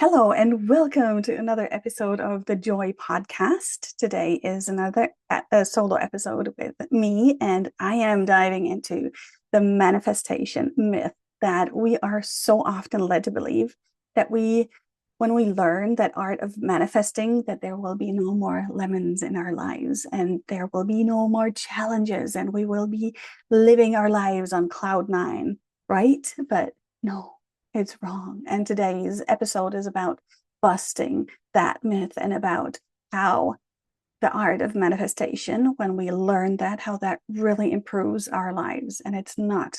Hello, and welcome to another episode of the Joy Podcast. Today is another solo episode with me, and I am diving into the manifestation myth that we are so often led to believe that when we learn that art of manifesting, that there will be no more lemons in our lives, and there will be no more challenges, and we will be living our lives on cloud nine, right? But no. It's wrong. And today's episode is about busting that myth and about how the art of manifestation, when we learn that, how that really improves our lives. And it's not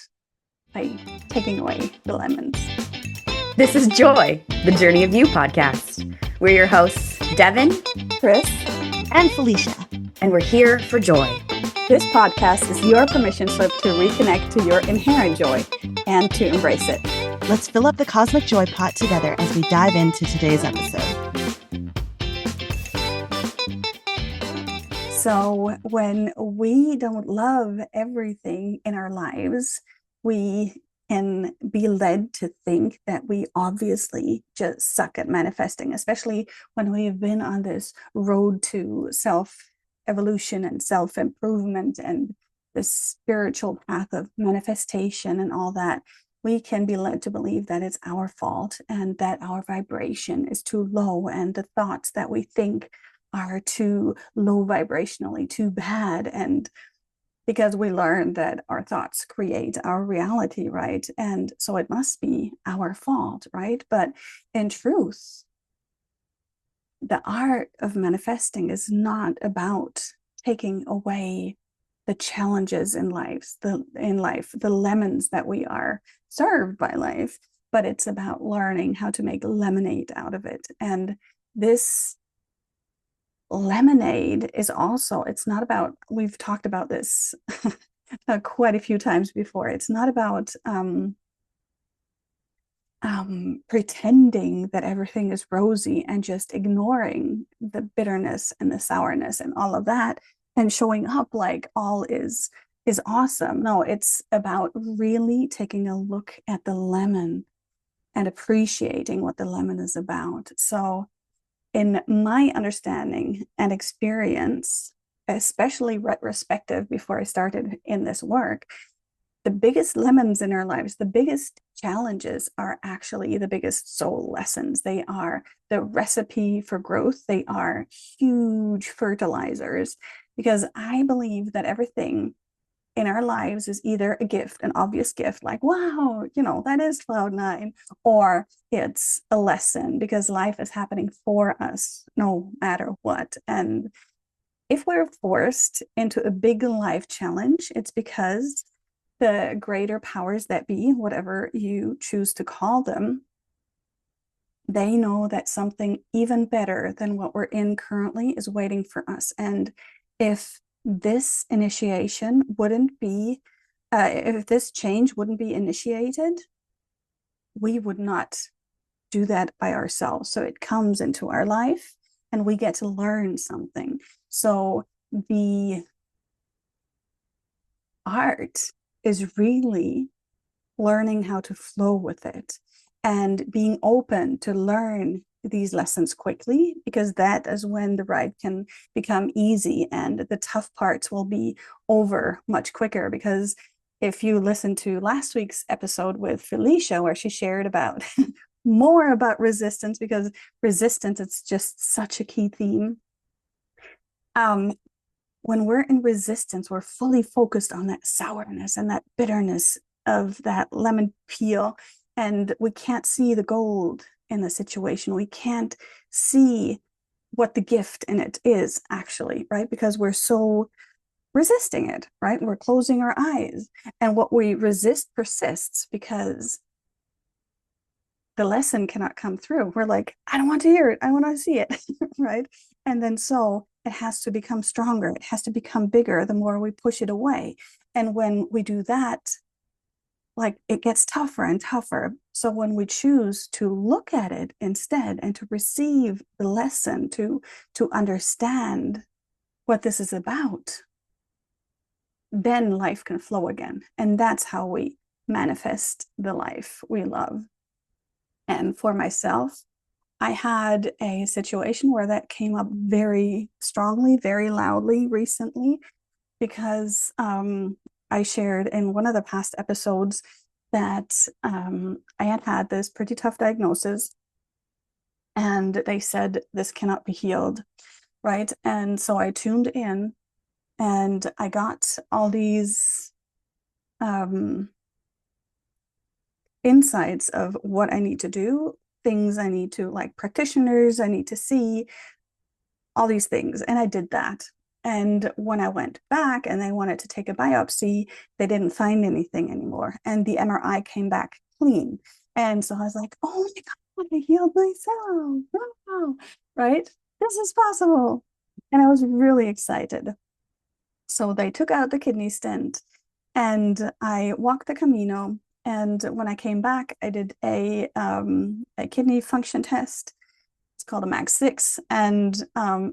by taking away the lemons. This is Joy, the Journey of You podcast. We're your hosts, Devin, Chris, and Felicia. And we're here for joy. This podcast is your permission slip to reconnect to your inherent joy and to embrace it. Let's fill up the cosmic joy pot together as we dive into today's episode. So when we don't love everything in our lives, we can be led to think that we obviously just suck at manifesting, especially when we've been on this road to self-evolution and self-improvement and the spiritual path of manifestation and all that. We can be led to believe that it's our fault and that our vibration is too low and the thoughts that we think are too low vibrationally, too bad. And because we learned that our thoughts create our reality, right? And so it must be our fault, right? But in truth, the art of manifesting is not about taking away the challenges in life, the lemons that we are served by life, but it's about learning how to make lemonade out of it. And this lemonade is also, it's not about, we've talked about this quite a few times before. It's not about pretending that everything is rosy and just ignoring the bitterness and the sourness and all of that and showing up like all is awesome. No, it's about really taking a look at the lemon and appreciating what the lemon is about. So in my understanding and experience, especially retrospective before I started in this work, the biggest lemons in our lives, the biggest challenges are actually the biggest soul lessons. They are the recipe for growth. They are huge fertilizers, because I believe that everything in our lives is either a gift, an obvious gift, like, wow, that is cloud nine, or it's a lesson because life is happening for us no matter what. And if we're forced into a big life challenge, it's because the greater powers that be, whatever you choose to call them, they know that something even better than what we're in currently is waiting for us. And if this initiation wouldn't be, if this change wouldn't be initiated, we would not do that by ourselves. So it comes into our life and we get to learn something. So the art is really learning how to flow with it and being open to learn these lessons quickly, because that is when the ride can become easy and the tough parts will be over much quicker. Because if you listen to last week's episode with Felicia, where she shared about more about resistance, because resistance, it's just such a key theme. When we're in resistance, we're fully focused on that sourness and that bitterness of that lemon peel, and we can't see the gold in the situation. We can't see what the gift in it is actually, right? Because we're so resisting it, right? We're closing our eyes, and what we resist persists because the lesson cannot come through. We're like, I don't want to hear it. I want to see it, right? And then so it has to become stronger. It has to become bigger the more we push it away. And when we do that, like, it gets tougher and tougher. So when we choose to look at it instead and to receive the lesson, to understand what this is about, then life can flow again. And that's how we manifest the life we love. And for myself, I had a situation where that came up very strongly, very loudly recently because I shared in one of the past episodes that I had had this pretty tough diagnosis, and they said this cannot be healed, right? And so I tuned in and I got all these um, insights of what I need to do, things I need to, like practitioners I need to see, all these things. And I did that. And when I went back and they wanted to take a biopsy, they didn't find anything anymore. And the MRI came back clean. And so I was like, oh my God, I healed myself. Wow. Right? This is possible. And I was really excited. So they took out the kidney stent and I walked the Camino. And when I came back, I did a kidney function test. It's called a MAG6, and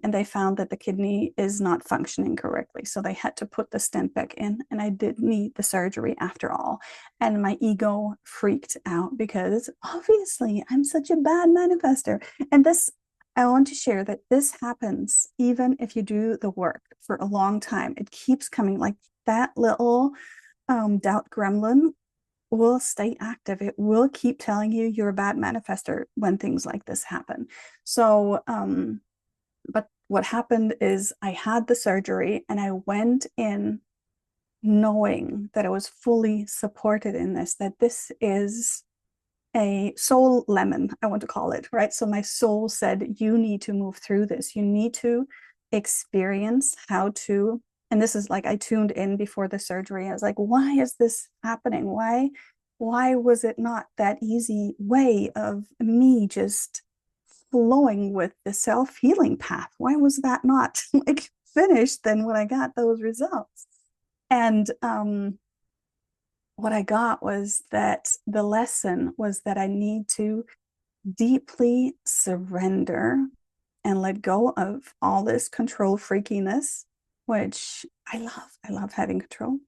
they found that the kidney is not functioning correctly. So they had to put the stent back in, and I did need the surgery after all. And my ego freaked out because obviously I'm such a bad manifester. And this, I want to share that this happens even if you do the work for a long time. It keeps coming, like that little doubt gremlin will stay active. It will keep telling you you're a bad manifester when things like this happen. So, but what happened is I had the surgery and I went in knowing that I was fully supported in this, that this is a soul lemon, I want to call it, right? So my soul said, you need to move through this. You need to experience how to, and this is like I tuned in before the surgery. I was like, why is this happening? Why was it not that easy way of me just flowing with the self-healing path? Why was that not like finished then when I got those results? And what I got was that the lesson was that I need to deeply surrender and let go of all this control freakiness, which I love. I love having control.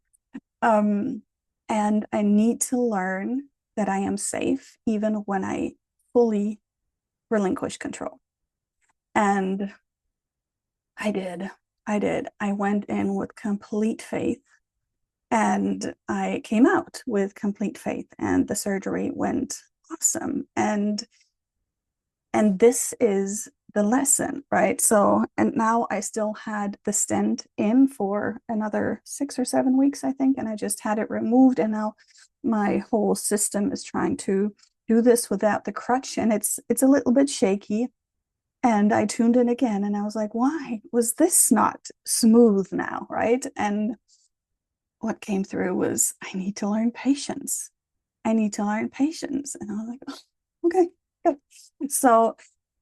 Um, and I need to learn that I am safe even when I fully relinquish control. And I did. I did. I went in with complete faith and I came out with complete faith, and the surgery went awesome. And this is the lesson, right? So, and now I still had the stent in for another 6 or 7 weeks, I think, and I just had it removed. And now my whole system is trying to do this without the crutch, and it's a little bit shaky. And I tuned in again, and I was like, why was this not smooth now, right? And what came through was, I need to learn patience. I need to learn patience. And I was like, oh, okay, good. So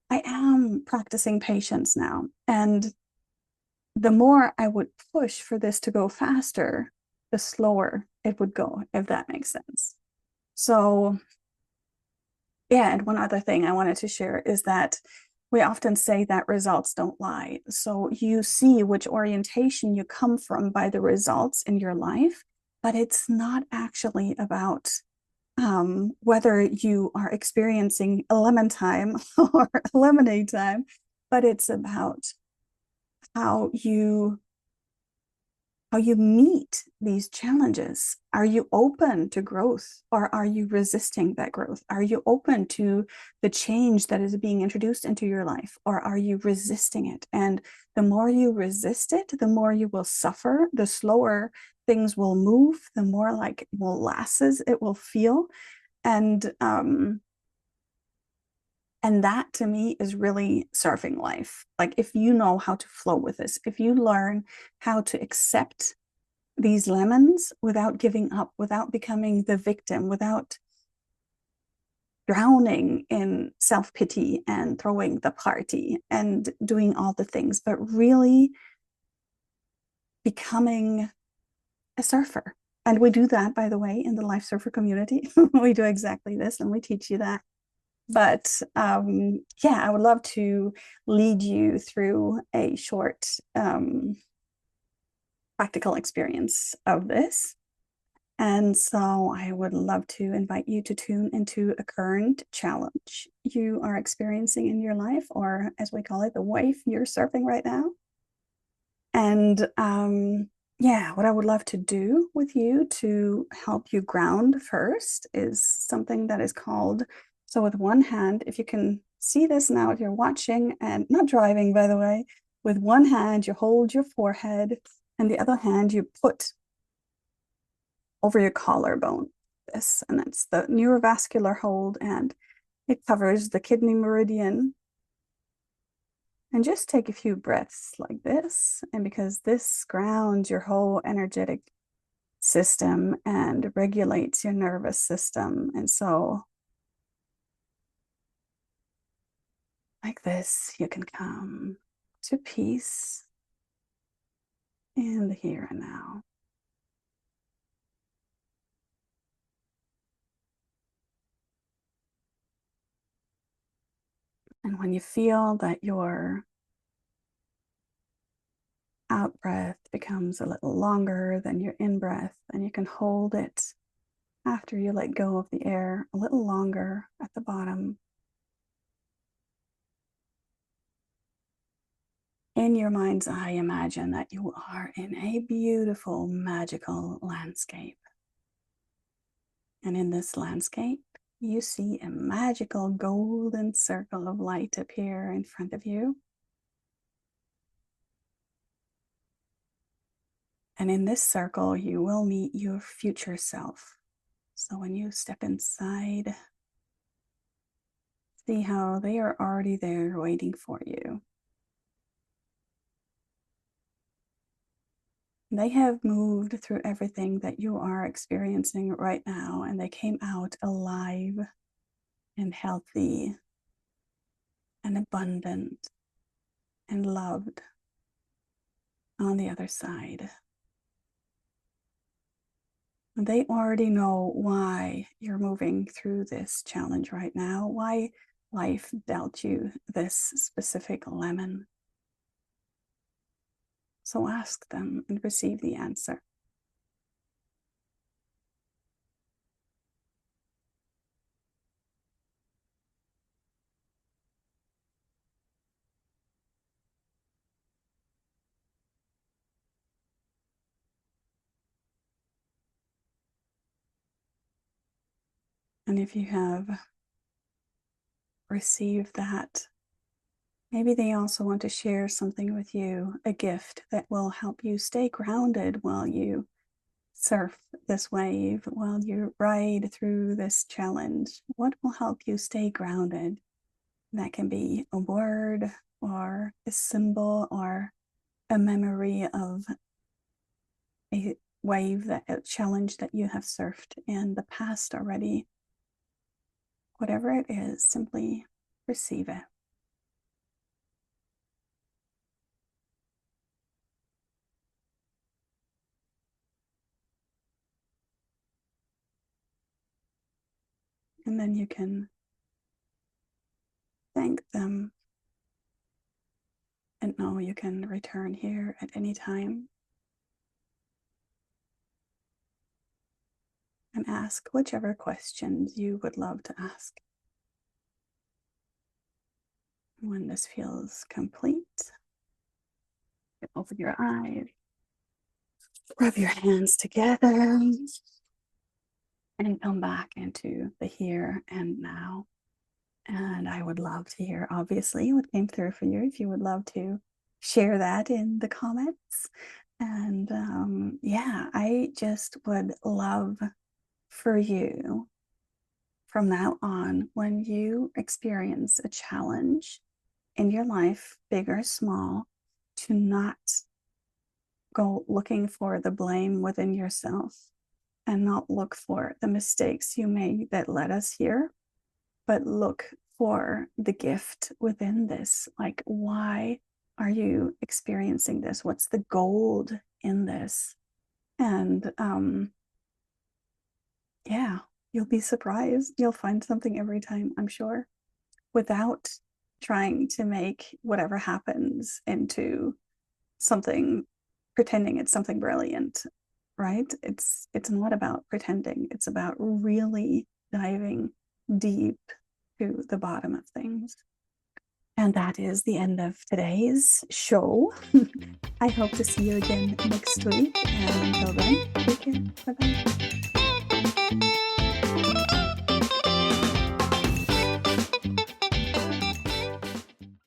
I am practicing patience now. And the more I would push for this to go faster, the slower it would go, if that makes sense. So, yeah, and one other thing I wanted to share is that we often say that results don't lie. So you see which orientation you come from by the results in your life, but it's not actually about whether you are experiencing a lemon time or a lemonade time, but it's about how you meet these challenges. Are you open to growth, or are you resisting that growth? Are you open to the change that is being introduced into your life, or are you resisting it? And the more you resist it, the more you will suffer, the slower things will move, the more like molasses it will feel. And that to me is really surfing life. Like if you know how to flow with this, if you learn how to accept these lemons without giving up, without becoming the victim, without drowning in self-pity and throwing the party and doing all the things, but really becoming a surfer. And we do that, by the way, in the Life Surfer community. We do exactly this, and we teach you that. But yeah, I would love to lead you through a short practical experience of this. And so I would love to invite you to tune into a current challenge you are experiencing in your life, or as we call it, the wave you're surfing right now. And yeah, what I would love to do with you to help you ground first is something that is called, so with one hand, if you can see this now, if you're watching and not driving, by the way, with one hand, you hold your forehead, and the other hand, you put over your collarbone. This, and that's the neurovascular hold, and it covers the kidney meridian. And just take a few breaths like this. And because this grounds your whole energetic system and regulates your nervous system. And so, like this, you can come to peace in the here and now. And when you feel that your out breath becomes a little longer than your in breath, and you can hold it after you let go of the air a little longer at the bottom. In your mind's eye, imagine that you are in a beautiful, magical landscape. And in this landscape, you see a magical golden circle of light appear in front of you. And in this circle, you will meet your future self. So when you step inside, see how they are already there waiting for you. They have moved through everything that you are experiencing right now, and they came out alive and healthy and abundant and loved on the other side. They already know why you're moving through this challenge right now, why life dealt you this specific lemon. So ask them and receive the answer. And if you have received that, maybe they also want to share something with you, a gift that will help you stay grounded while you surf this wave, while you ride through this challenge. What will help you stay grounded? That can be a word or a symbol or a memory of a wave, that a challenge that you have surfed in the past already. Whatever it is, simply receive it. And then you can thank them and know you can return here at any time and ask whichever questions you would love to ask. When this feels complete, open your eyes, rub your hands together, and come back into the here and now. And I would love to hear, obviously, what came through for you. If you would love to share that in the comments. And yeah, I just would love for you from now on, when you experience a challenge in your life, big or small, to not go looking for the blame within yourself and not look for the mistakes you made that led us here, but look for the gift within this. Like, why are you experiencing this? What's the gold in this? And yeah, you'll be surprised. You'll find something every time, I'm sure, without trying to make whatever happens into something, pretending it's something brilliant. right? It's not about pretending. It's about really diving deep to the bottom of things. And that is the end of today's show. I hope to see you again next week. And until then, take care. Bye-bye.